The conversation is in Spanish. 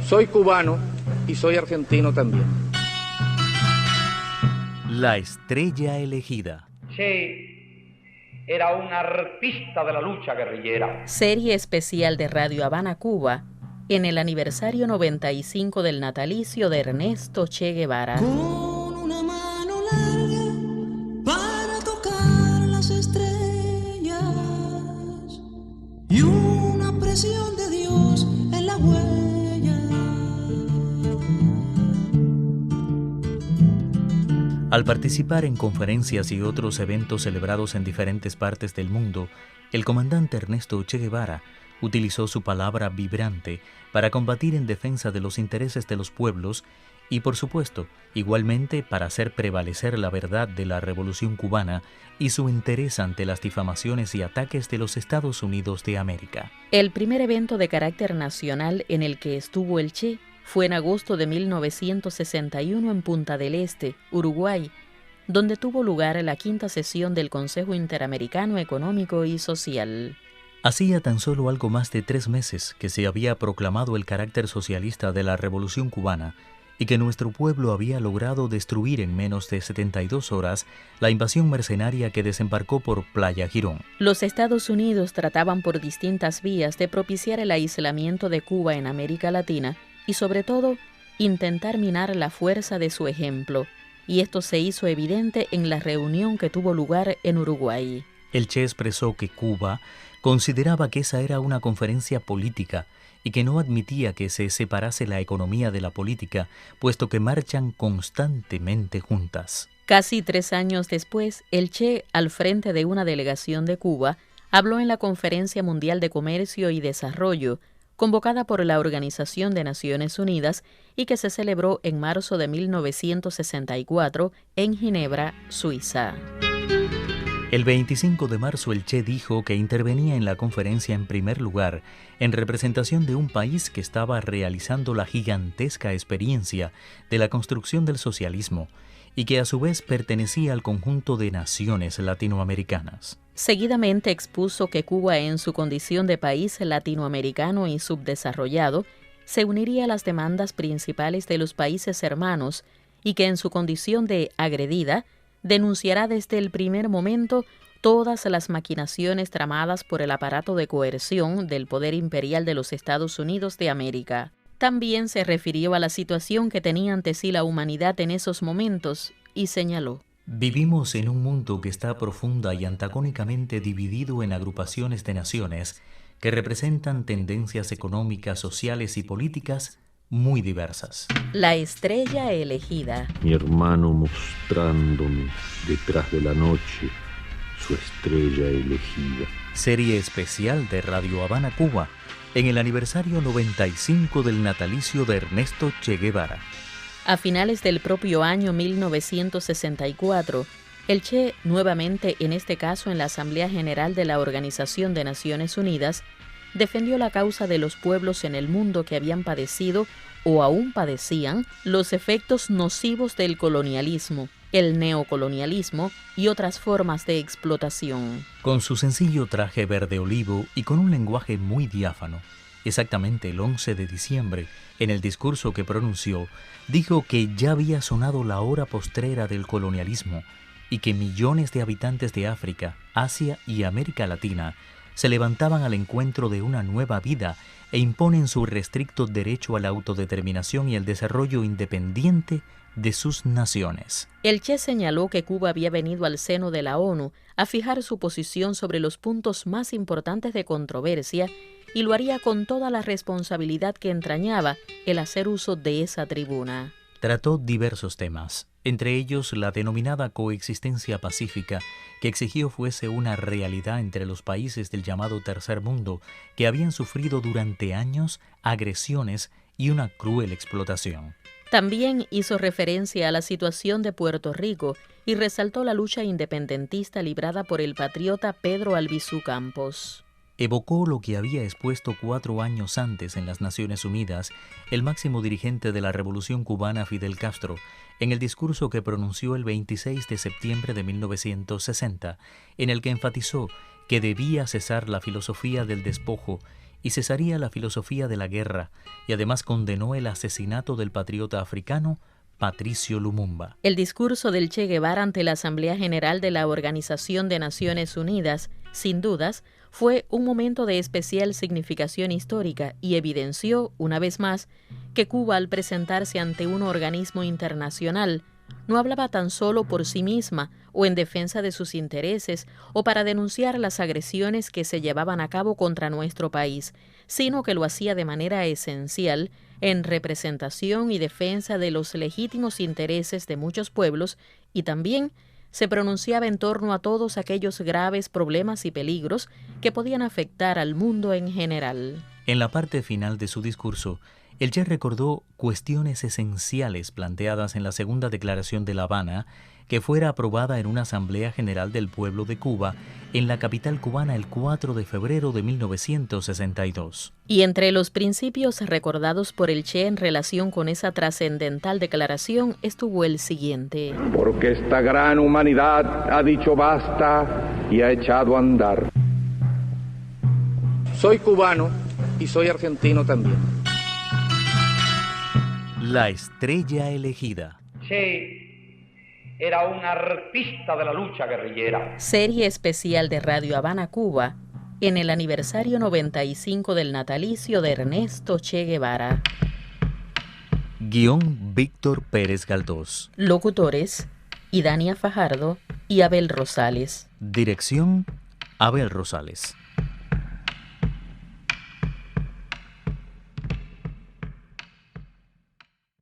Soy cubano y soy argentino también. La estrella elegida. Che era un artista de la lucha guerrillera. Serie especial de Radio Habana, Cuba, en el aniversario 95 del natalicio de Ernesto Che Guevara. Con una mano larga para tocar las estrellas y una presión de Dios en la huella. Al participar en conferencias y otros eventos celebrados en diferentes partes del mundo, el comandante Ernesto Che Guevara utilizó su palabra vibrante para combatir en defensa de los intereses de los pueblos y, por supuesto, igualmente para hacer prevalecer la verdad de la Revolución cubana y su interés ante las difamaciones y ataques de los Estados Unidos de América. El primer evento de carácter nacional en el que estuvo el Che fue en agosto de 1961 en Punta del Este, Uruguay, donde tuvo lugar la quinta sesión del Consejo Interamericano Económico y Social. Hacía tan solo algo más de 3 meses que se había proclamado el carácter socialista de la Revolución cubana y que nuestro pueblo había logrado destruir en menos de 72 horas la invasión mercenaria que desembarcó por Playa Girón. Los Estados Unidos trataban por distintas vías de propiciar el aislamiento de Cuba en América Latina y, sobre todo, intentar minar la fuerza de su ejemplo, y esto se hizo evidente en la reunión que tuvo lugar en Uruguay. El Che expresó que Cuba consideraba que esa era una conferencia política y que no admitía que se separase la economía de la política, puesto que marchan constantemente juntas. Casi 3 años después, el Che, al frente de una delegación de Cuba, habló en la Conferencia Mundial de Comercio y Desarrollo, convocada por la Organización de Naciones Unidas y que se celebró en marzo de 1964 en Ginebra, Suiza. El 25 de marzo el Che dijo que intervenía en la conferencia en primer lugar en representación de un país que estaba realizando la gigantesca experiencia de la construcción del socialismo y que a su vez pertenecía al conjunto de naciones latinoamericanas. Seguidamente expuso que Cuba, en su condición de país latinoamericano y subdesarrollado, se uniría a las demandas principales de los países hermanos y que en su condición de agredida denunciará desde el primer momento todas las maquinaciones tramadas por el aparato de coerción del poder imperial de los Estados Unidos de América. También se refirió a la situación que tenía ante sí la humanidad en esos momentos y señaló: vivimos en un mundo que está profunda y antagónicamente dividido en agrupaciones de naciones que representan tendencias económicas, sociales y políticas muy diversas. La estrella elegida. Mi hermano mostrándome detrás de la noche su estrella elegida. Serie especial de Radio Habana, Cuba, en el aniversario 95 del natalicio de Ernesto Che Guevara. A finales del propio año 1964, el Che, nuevamente en este caso en la Asamblea General de la Organización de Naciones Unidas, defendió la causa de los pueblos en el mundo que habían padecido o aún padecían los efectos nocivos del colonialismo, el neocolonialismo y otras formas de explotación. Con su sencillo traje verde olivo y con un lenguaje muy diáfano, exactamente el 11 de diciembre, en el discurso que pronunció, dijo que ya había sonado la hora postrera del colonialismo y que millones de habitantes de África, Asia y América Latina se levantaban al encuentro de una nueva vida e imponen su restricto derecho a la autodeterminación y el desarrollo independiente de sus naciones. El Che señaló que Cuba había venido al seno de la ONU a fijar su posición sobre los puntos más importantes de controversia y lo haría con toda la responsabilidad que entrañaba el hacer uso de esa tribuna. Trató diversos temas, entre ellos la denominada coexistencia pacífica, que exigió fuese una realidad entre los países del llamado Tercer Mundo, que habían sufrido durante años agresiones y una cruel explotación. También hizo referencia a la situación de Puerto Rico y resaltó la lucha independentista librada por el patriota Pedro Albizu Campos. Evocó lo que había expuesto 4 años antes en las Naciones Unidas el máximo dirigente de la Revolución cubana, Fidel Castro, en el discurso que pronunció el 26 de septiembre de 1960, en el que enfatizó que debía cesar la filosofía del despojo y cesaría la filosofía de la guerra, y además condenó el asesinato del patriota africano Patricio Lumumba. El discurso del Che Guevara ante la Asamblea General de la Organización de Naciones Unidas, sin dudas, fue un momento de especial significación histórica y evidenció, una vez más, que Cuba, al presentarse ante un organismo internacional, no hablaba tan solo por sí misma o en defensa de sus intereses o para denunciar las agresiones que se llevaban a cabo contra nuestro país, sino que lo hacía de manera esencial en representación y defensa de los legítimos intereses de muchos pueblos y también se pronunciaba en torno a todos aquellos graves problemas y peligros que podían afectar al mundo en general. En la parte final de su discurso, el Che recordó cuestiones esenciales planteadas en la segunda declaración de La Habana, que fuera aprobada en una Asamblea General del Pueblo de Cuba en la capital cubana el 4 de febrero de 1962. Y entre los principios recordados por el Che en relación con esa trascendental declaración estuvo el siguiente: Porque esta gran humanidad ha dicho basta y ha echado a andar. Soy cubano y soy argentino también. La estrella elegida. Che era un artista de la lucha guerrillera. Serie especial de Radio Habana, Cuba, en el aniversario 95 del natalicio de Ernesto Che Guevara. Guión Víctor Pérez Galdós. Locutores: Idania Fajardo y Abel Rosales. Dirección Abel Rosales.